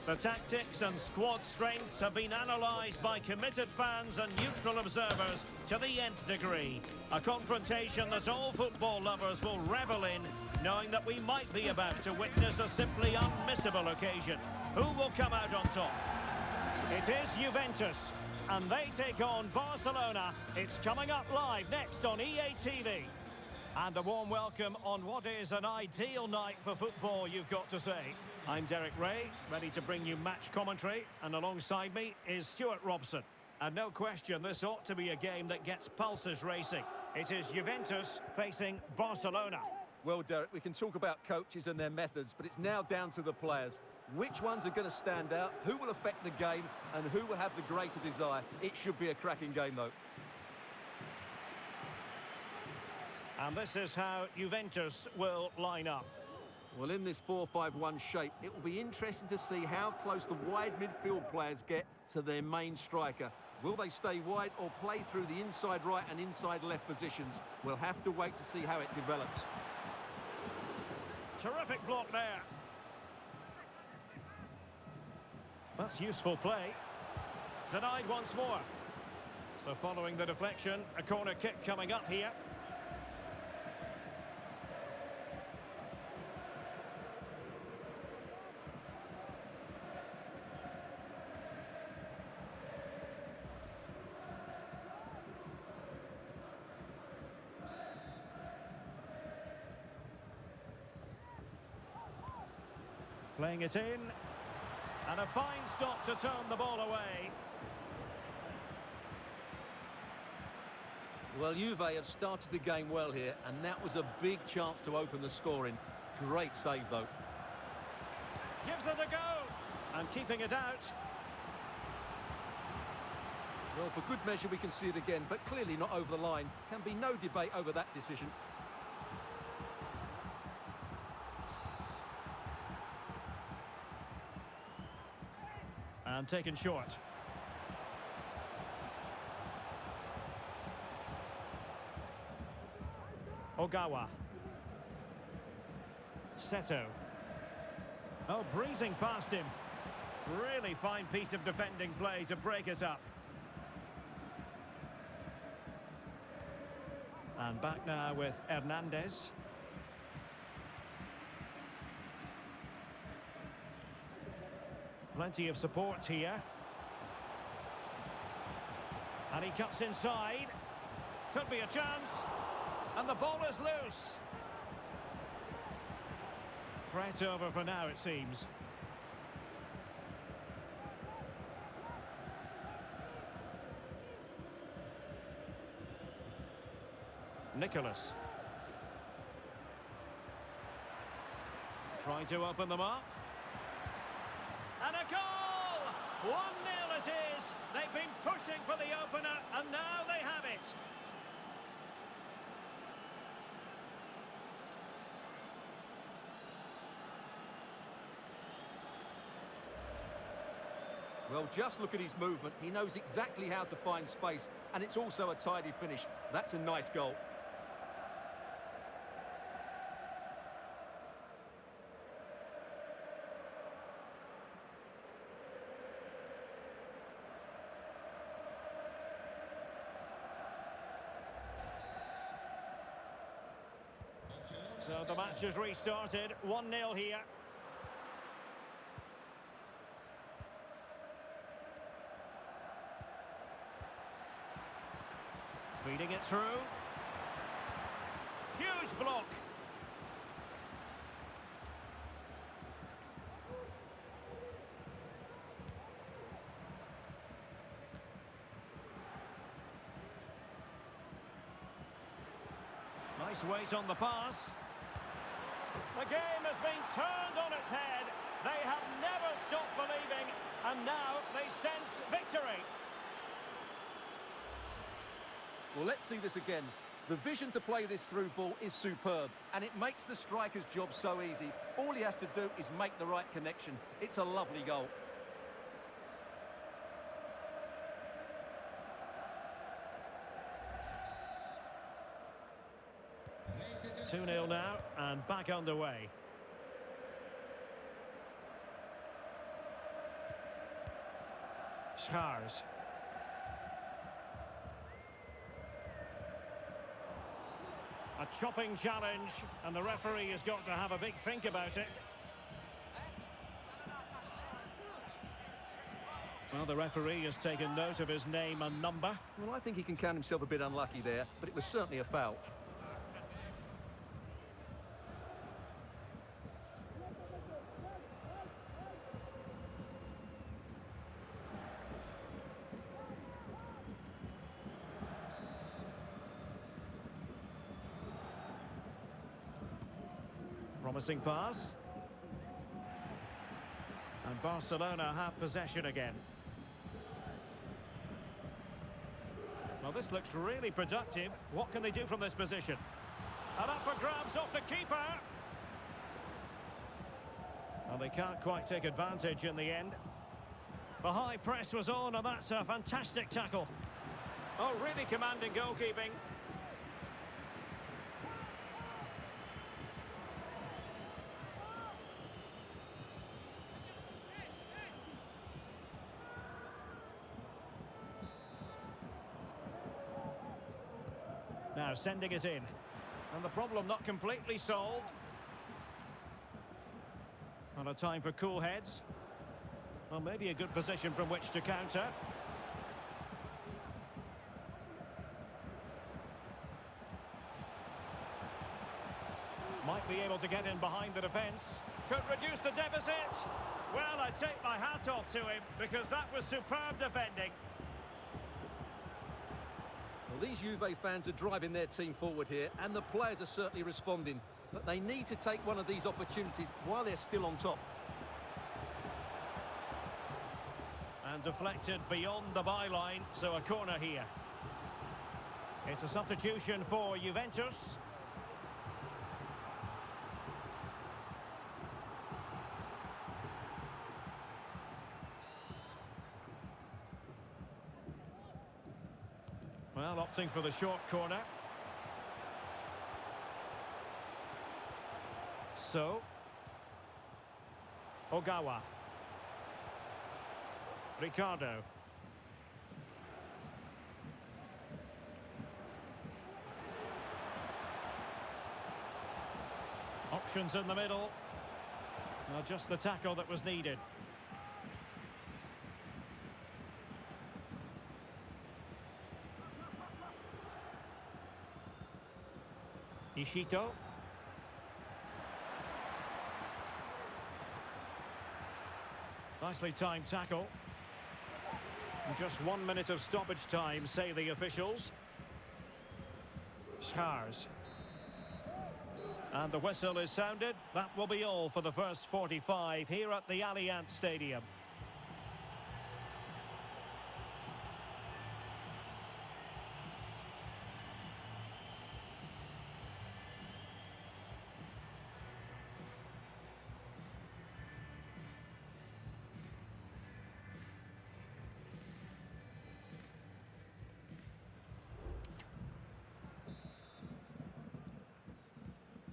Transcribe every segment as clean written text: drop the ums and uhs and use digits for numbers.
The tactics and squad strengths have been analysed by committed fans and neutral observers to the nth degree. A confrontation that all football lovers will revel in, knowing that we might be about to witness a simply unmissable occasion. Who will come out on top? It is Juventus, and they take on Barcelona. It's coming up live next on EA TV. And a warm welcome on what is an ideal night for football, you've got to say. I'm Derek Ray, ready to bring you match commentary, and alongside me is Stuart Robson. And no question, this ought to be a game that gets pulses racing. It is Juventus facing Barcelona. Well, Derek, we can talk about coaches and their methods, but it's now down to the players. Which ones are going to stand out, who will affect the game, and who will have the greater desire? It should be a cracking game, though. And this is how Juventus will line up. Well, in this 4-5-1 shape, it will be interesting to see how close the wide midfield players get to their main striker. Will they stay wide or play through the inside right and inside left positions? We'll have to wait to see how it develops. Terrific block there. That's useful play. Denied once more. So following the deflection, a corner kick coming up here. Playing it in, and a fine stop to turn the ball away. Well, Juve have started the game well here, and that was a big chance to open the scoring. Great save, though. Gives it a go, and keeping it out. Well, for good measure, we can see it again, but clearly not over the line. Can be no debate over that decision. And taken short. Ogawa. Seto. Oh, breezing past him. Really fine piece of defending play to break us up. And back now with Hernandez. Plenty of support here. And he cuts inside. Could be a chance. And the ball is loose. Threat over for now, it seems. Nicholas. Trying to open them up. And a goal! 1-0 it is. They've been pushing for the opener, and now they have it. Well, just look at his movement. He knows exactly how to find space, and it's also a tidy finish. That's a nice goal. So the match has restarted, 1-0 here. Feeding it through. Huge block. Nice weight on the pass. The game has been turned on its head. They have never stopped believing, and now they sense victory. Well, let's see this again. The vision to play this through ball is superb, and it makes the striker's job so easy. All he has to do is make the right connection. It's a lovely goal. 2-0 now, and back underway. Scars. A chopping challenge, and the referee has got to have a big think about it. Well, the referee has taken note of his name and number. Well, I think he can count himself a bit unlucky there, but it was certainly a foul. Promising pass. And Barcelona have possession again. Well, this looks really productive. What can they do from this position? And up for grabs off the keeper. Well, they can't quite take advantage in the end. The high press was on, and that's a fantastic tackle. Oh, really commanding goalkeeping. Now sending it in. And the problem not completely solved. And a time for cool heads. Well, maybe a good position from which to counter. Might be able to get in behind the defence. Could reduce the deficit. Well, I take my hat off to him because that was superb defending. Well, these Juve fans are driving their team forward here, and the players are certainly responding. But they need to take one of these opportunities while they're still on top. And deflected beyond the byline, so a corner here. It's a substitution for Juventus. Well, opting for the short corner. So, Ogawa. Ricardo. Options in the middle. Well, just the tackle that was needed. Ishito. Nicely timed tackle. And just 1 minute of stoppage time, say the officials. Scars. And the whistle is sounded. That will be all for the first 45 here at the Allianz Stadium.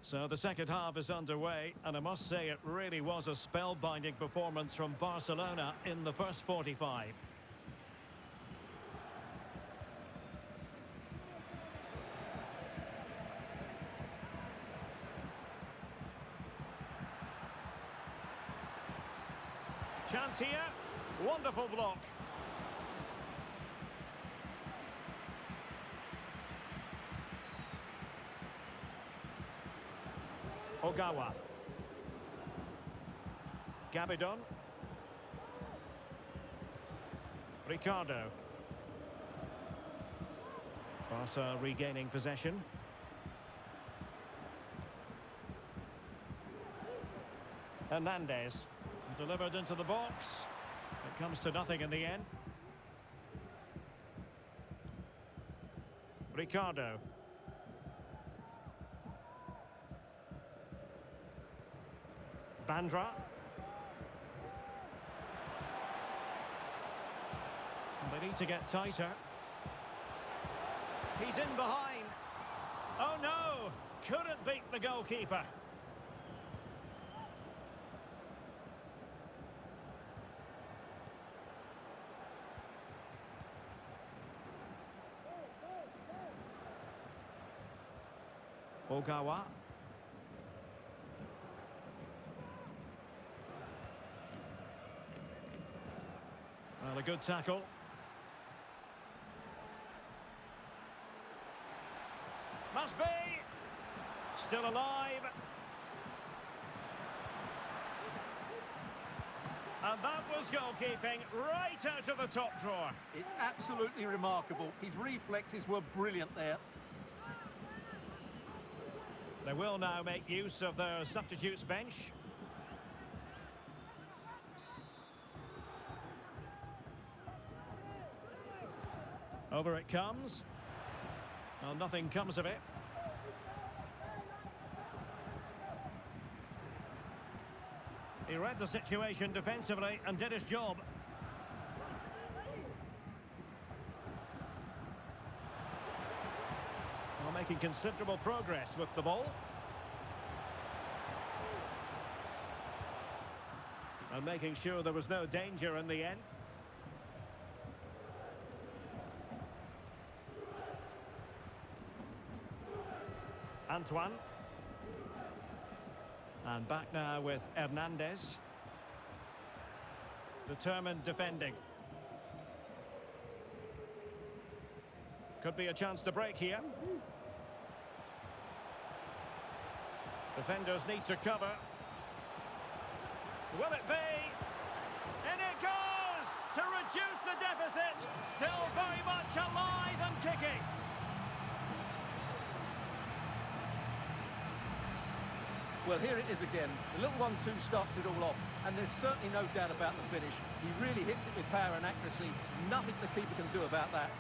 So the second half is underway, and I must say it really was a spellbinding performance from Barcelona in the first 45. Chance here, wonderful block. Ogawa. Gabidon. Ricardo. Barca regaining possession. Hernandez. Delivered into the box. It comes to nothing in the end. Ricardo. Bandra. They need to get tighter. He's in behind. Oh no! Couldn't beat the goalkeeper. Ogawa. Well, a good tackle. Must be. Still alive. And that was goalkeeping right out of the top drawer. It's absolutely remarkable. His reflexes were brilliant there. They will now make use of their substitutes bench. Over it comes. Well, nothing comes of it. He read the situation defensively and did his job. Well, making considerable progress with the ball. And making sure there was no danger in the end. Antoine. And back now with Hernandez. Determined defending. Could be a chance to break here. Defenders need to cover. Will it be? And it goes! To reduce the deficit. Still very much alive and kicking. Well, here it is again. The little 1-2 starts it all off. And there's certainly no doubt about the finish. He really hits it with power and accuracy. Nothing the keeper can do about that.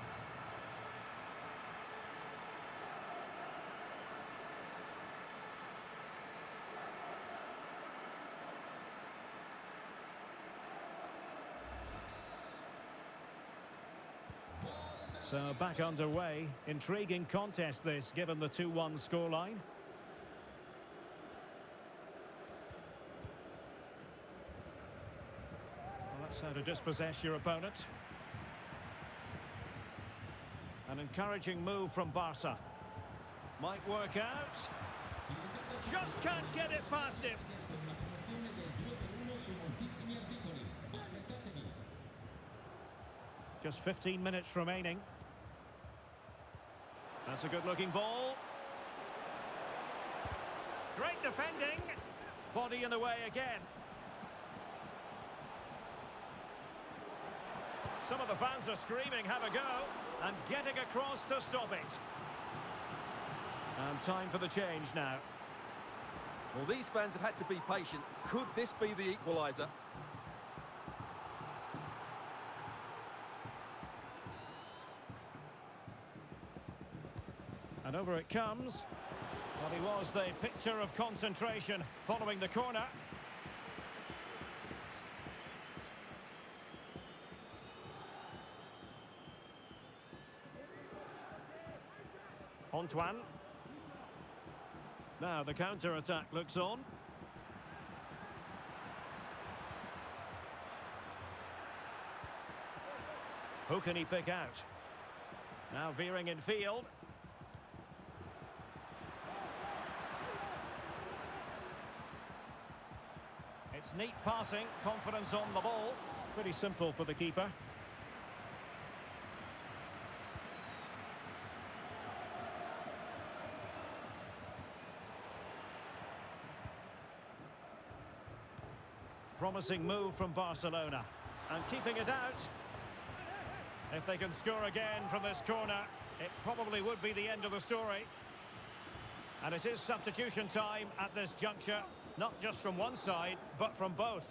So back underway. Intriguing contest this, given the 2-1 scoreline. That's how to dispossess your opponent. An encouraging move from Barca. Might work out. Just can't get it past him. Just 15 minutes remaining. That's a good-looking ball. Great defending. Body in the way again. Some of the fans are screaming, have a go, and getting across to stop it. And time for the change now. Well, these fans have had to be patient. Could this be the equaliser? And over it comes. Well, he was the picture of concentration following the corner. Antoine. Now the counter-attack looks on. Who can he pick out? Now veering in field. It's neat passing, confidence on the ball. Pretty simple for the keeper. Promising move from Barcelona. And keeping it out. If they can score again from this corner, it probably would be the end of the story. And it is substitution time at this juncture. Not just from one side, but from both.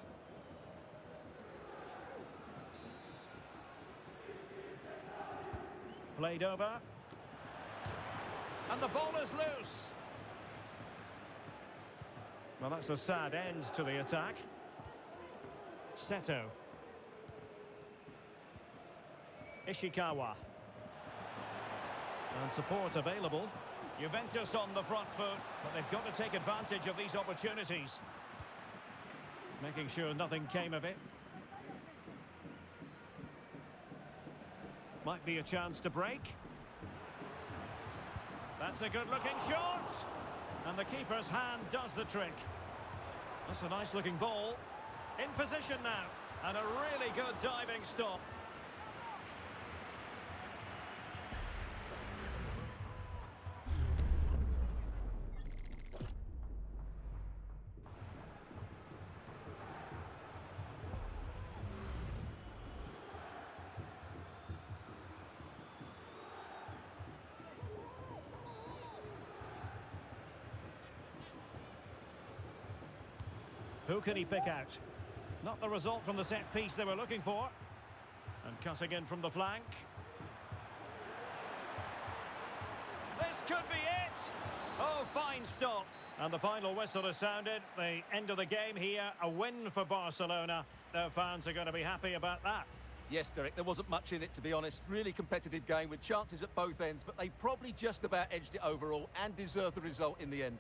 Played over. And the ball is loose. Well, that's a sad end to the attack. Seto. Ishikawa. And support available. Juventus on the front foot, but they've got to take advantage of these opportunities. Making sure nothing came of it. Might be a chance to break. That's a good-looking shot. And the keeper's hand does the trick. That's a nice-looking ball. In position now. And a really good diving stop. Who can he pick out? Not the result from the set piece they were looking for. And cutting in from the flank. This could be it! Oh, fine stop. And the final whistle has sounded. The end of the game here, a win for Barcelona. Their fans are going to be happy about that. Yes, Derek, there wasn't much in it, to be honest. Really competitive game with chances at both ends, but they probably just about edged it overall and deserved the result in the end.